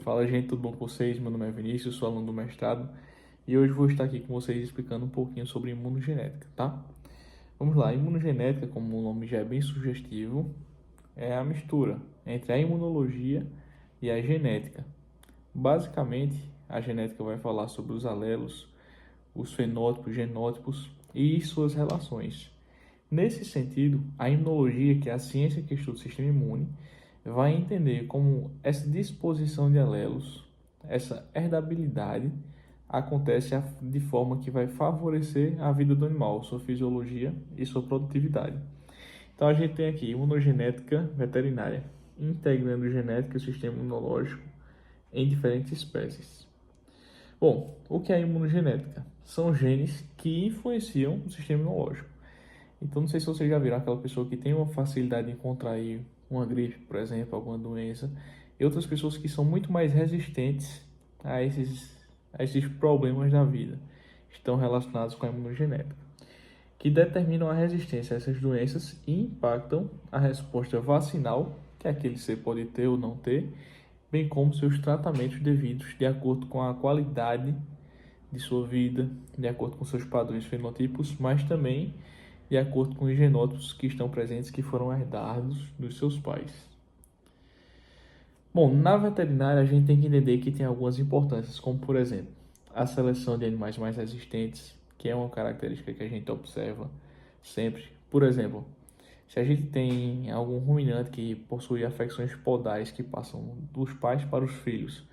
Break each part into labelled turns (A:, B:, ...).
A: Fala, gente, tudo bom com vocês? Meu nome é Vinícius, sou aluno do mestrado e hoje vou estar aqui com vocês explicando um pouquinho sobre imunogenética, tá? Vamos lá, imunogenética, como o nome já é bem sugestivo, é a mistura entre a imunologia e a genética. Basicamente, a genética vai falar sobre os alelos, os fenótipos, genótipos e suas relações. Nesse sentido, a imunologia, que é a ciência que estuda o sistema imune, vai entender como essa disposição de alelos, essa herdabilidade, acontece de forma que vai favorecer a vida do animal, sua fisiologia e sua produtividade. Então a gente tem aqui imunogenética veterinária, integrando genética e o sistema imunológico em diferentes espécies. Bom, o que é imunogenética? São genes que influenciam o sistema imunológico. Então, não sei se vocês já viram aquela pessoa que tem uma facilidade em contrair uma gripe, por exemplo, alguma doença, e outras pessoas que são muito mais resistentes a esses problemas da vida, estão relacionados com a imunogenética, que determinam a resistência a essas doenças e impactam a resposta vacinal que aquele ser pode ter ou não ter, bem como seus tratamentos devidos de acordo com a qualidade de sua vida, de acordo com seus padrões fenotipos, mas também de acordo com os genótipos que estão presentes que foram herdados dos seus pais. Bom, na veterinária a gente tem que entender que tem algumas importâncias, como por exemplo, a seleção de animais mais resistentes, que é uma característica que a gente observa sempre. Por exemplo, se a gente tem algum ruminante que possui afecções podais que passam dos pais para os filhos,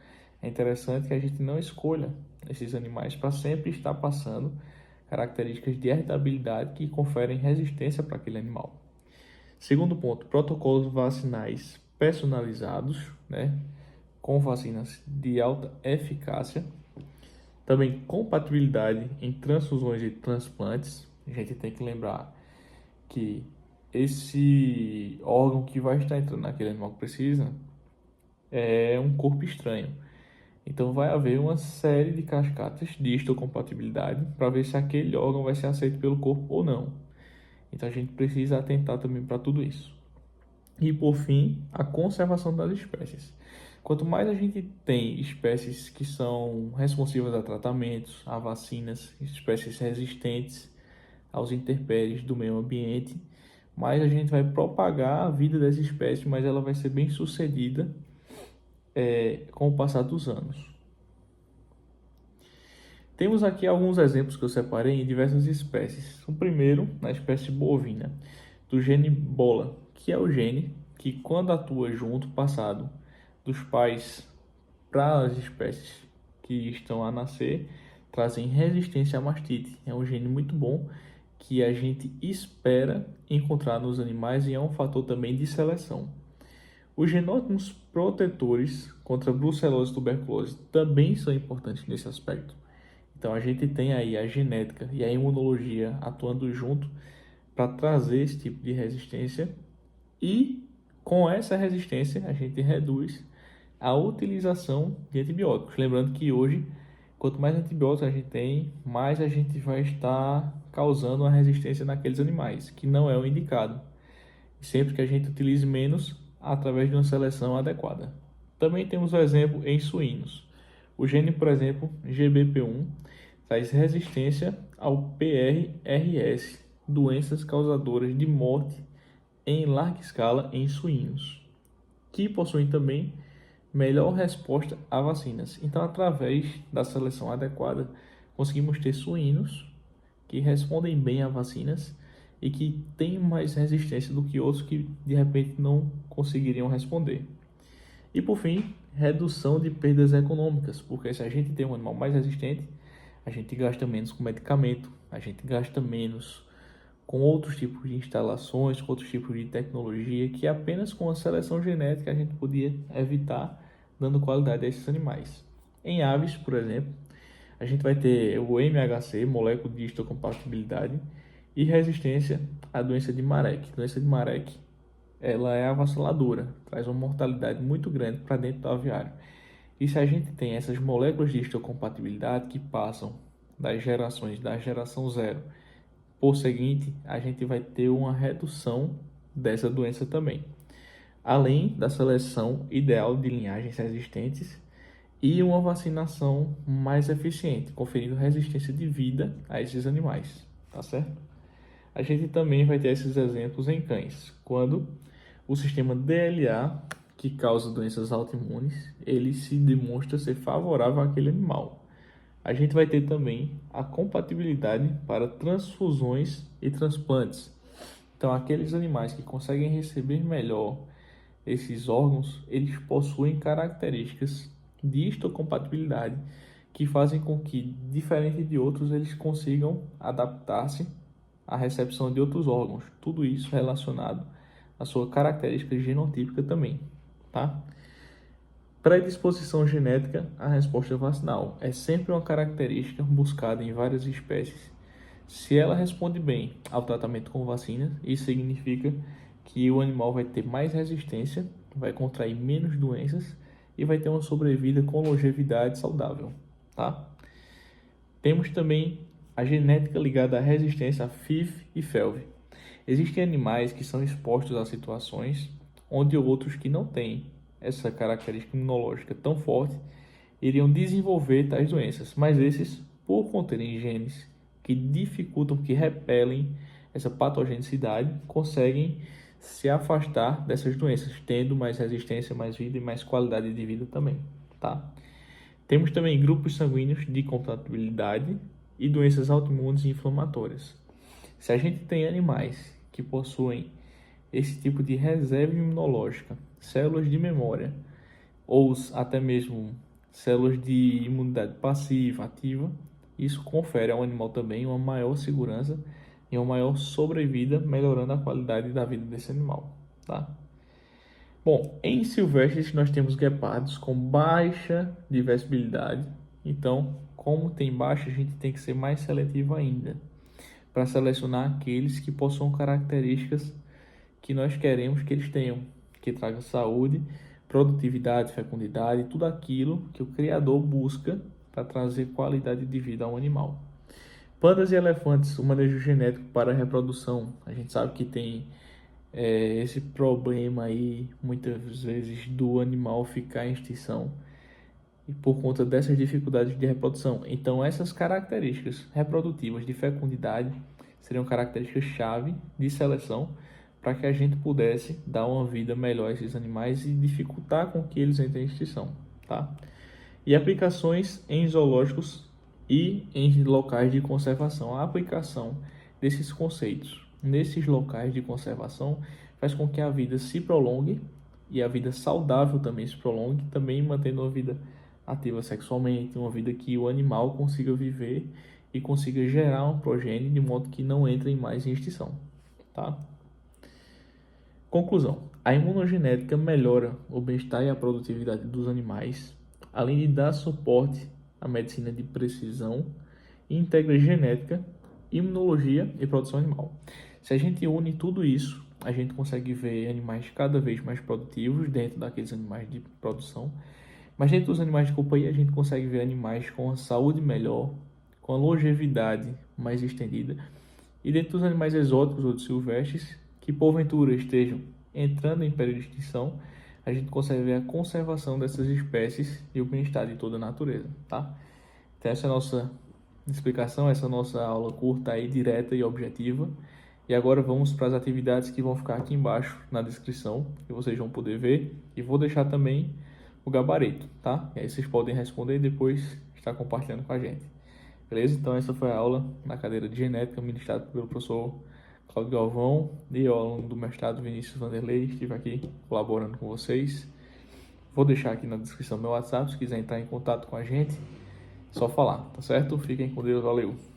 A: é interessante que a gente não escolha esses animais para sempre estar passando características de heredabilidade que conferem resistência para aquele animal. Segundo ponto, protocolos vacinais personalizados, né, com vacinas de alta eficácia. Também compatibilidade em transfusões e transplantes. A gente tem que lembrar que esse órgão que vai estar entrando naquele animal que precisa é um corpo estranho. Então vai haver uma série de cascatas de histocompatibilidade para ver se aquele órgão vai ser aceito pelo corpo ou não. Então a gente precisa atentar também para tudo isso. E por fim, a conservação das espécies. Quanto mais a gente tem espécies que são responsivas a tratamentos, a vacinas, espécies resistentes aos intempéries do meio ambiente, mais a gente vai propagar a vida dessa espécie, mas ela vai ser bem sucedida com o passar dos anos. Temos aqui alguns exemplos que eu separei em diversas espécies. O primeiro, na espécie bovina, do gene BOLA, que é o gene que, quando atua junto, passado dos pais para as espécies que estão a nascer, trazem resistência à mastite. É um gene muito bom que a gente espera encontrar nos animais e é um fator também de seleção. Os genótipos protetores contra brucelose e tuberculose também são importantes nesse aspecto. Então a gente tem aí a genética e a imunologia atuando junto para trazer esse tipo de resistência e com essa resistência a gente reduz a utilização de antibióticos. Lembrando que hoje, quanto mais antibióticos a gente tem, mais a gente vai estar causando uma resistência naqueles animais, que não é o indicado. Sempre que a gente utilize menos, através de uma seleção adequada. Também temos o exemplo em suínos. O gene, por exemplo, GBP1, traz resistência ao PRRS, doenças causadoras de morte em larga escala em suínos, que possuem também melhor resposta a vacinas. Então, através da seleção adequada, conseguimos ter suínos que respondem bem a vacinas e que têm mais resistência do que outros que de repente não conseguiriam responder. E por fim, redução de perdas econômicas, porque se a gente tem um animal mais resistente, a gente gasta menos com medicamento, a gente gasta menos com outros tipos de instalações, com outros tipos de tecnologia, que apenas com a seleção genética a gente podia evitar, dando qualidade a esses animais. Em aves, por exemplo, a gente vai ter o MHC, molécula de histocompatibilidade, e resistência à doença de Marek. A doença de Marek, ela é avassaladora, traz uma mortalidade muito grande para dentro do aviário. E se a gente tem essas moléculas de histocompatibilidade que passam das gerações, da geração zero por seguinte, a gente vai ter uma redução dessa doença também. Além da seleção ideal de linhagens resistentes e uma vacinação mais eficiente, conferindo resistência de vida a esses animais, tá certo? A gente também vai ter esses exemplos em cães, quando o sistema DLA, que causa doenças autoimunes, ele se demonstra ser favorável àquele animal. A gente vai ter também a compatibilidade para transfusões e transplantes. Então, aqueles animais que conseguem receber melhor esses órgãos, eles possuem características de histocompatibilidade que fazem com que, diferente de outros, eles consigam adaptar-se à recepção de outros órgãos. Tudo isso relacionado à sua característica genotípica também, tá? Predisposição genética à resposta vacinal é sempre uma característica buscada em várias espécies. Se ela responde bem ao tratamento com vacina, isso significa que o animal vai ter mais resistência, vai contrair menos doenças e vai ter uma sobrevida com longevidade saudável, tá? Temos também a genética ligada à resistência a FIV e FeLV. Existem animais que são expostos a situações onde outros que não têm essa característica imunológica tão forte iriam desenvolver tais doenças, mas esses, por conterem genes que dificultam, que repelem essa patogenicidade, conseguem se afastar dessas doenças, tendo mais resistência, mais vida e mais qualidade de vida também, tá? Temos também grupos sanguíneos de compatibilidade e doenças autoimunes e inflamatórias. Se a gente tem animais que possuem esse tipo de reserva imunológica, células de memória, ou até mesmo células de imunidade passiva, ativa, isso confere ao animal também uma maior segurança e uma maior sobrevida, melhorando a qualidade da vida desse animal, tá? Bom, em silvestres nós temos guepardos com baixa diversibilidade, então, como tem baixa, a gente tem que ser mais seletivo ainda, para selecionar aqueles que possuam características que nós queremos que eles tenham, que tragam saúde, produtividade, fecundidade, tudo aquilo que o criador busca para trazer qualidade de vida ao animal. Pandas e elefantes, o manejo genético para a reprodução. A gente sabe que tem esse problema aí, muitas vezes, do animal ficar em extinção e por conta dessas dificuldades de reprodução. Então, essas características reprodutivas de fecundidade seriam características-chave de seleção para que a gente pudesse dar uma vida melhor a esses animais e dificultar com que eles entrem em extinção, tá? E aplicações em zoológicos e em locais de conservação. A aplicação desses conceitos nesses locais de conservação faz com que a vida se prolongue e a vida saudável também se prolongue, também mantendo uma vida ativa sexualmente, uma vida que o animal consiga viver e consiga gerar um progênie de modo que não entre mais em extinção, tá? Conclusão: a imunogenética melhora o bem-estar e a produtividade dos animais, além de dar suporte à medicina de precisão e integra genética, imunologia e produção animal. Se a gente une tudo isso, a gente consegue ver animais cada vez mais produtivos dentro daqueles animais de produção, mas dentro dos animais de companhia a gente consegue ver animais com a saúde melhor, com a longevidade mais estendida, e dentro dos animais exóticos ou silvestres, que porventura estejam entrando em período de extinção, a gente consegue ver a conservação dessas espécies e o bem-estar de toda a natureza, tá? Então essa é a nossa explicação, essa nossa aula curta aí, direta e objetiva. E agora vamos para as atividades que vão ficar aqui embaixo na descrição, que vocês vão poder ver. E vou deixar também o gabarito, tá? E aí vocês podem responder e depois estar compartilhando com a gente. Beleza? Então essa foi a aula na cadeira de genética ministrada pelo professor Cláudio Galvão e eu, aluno do mestrado Vinícius Vanderlei, estive aqui colaborando com vocês. Vou deixar aqui na descrição meu WhatsApp, se quiser entrar em contato com a gente, só falar, tá certo? Fiquem com Deus, valeu!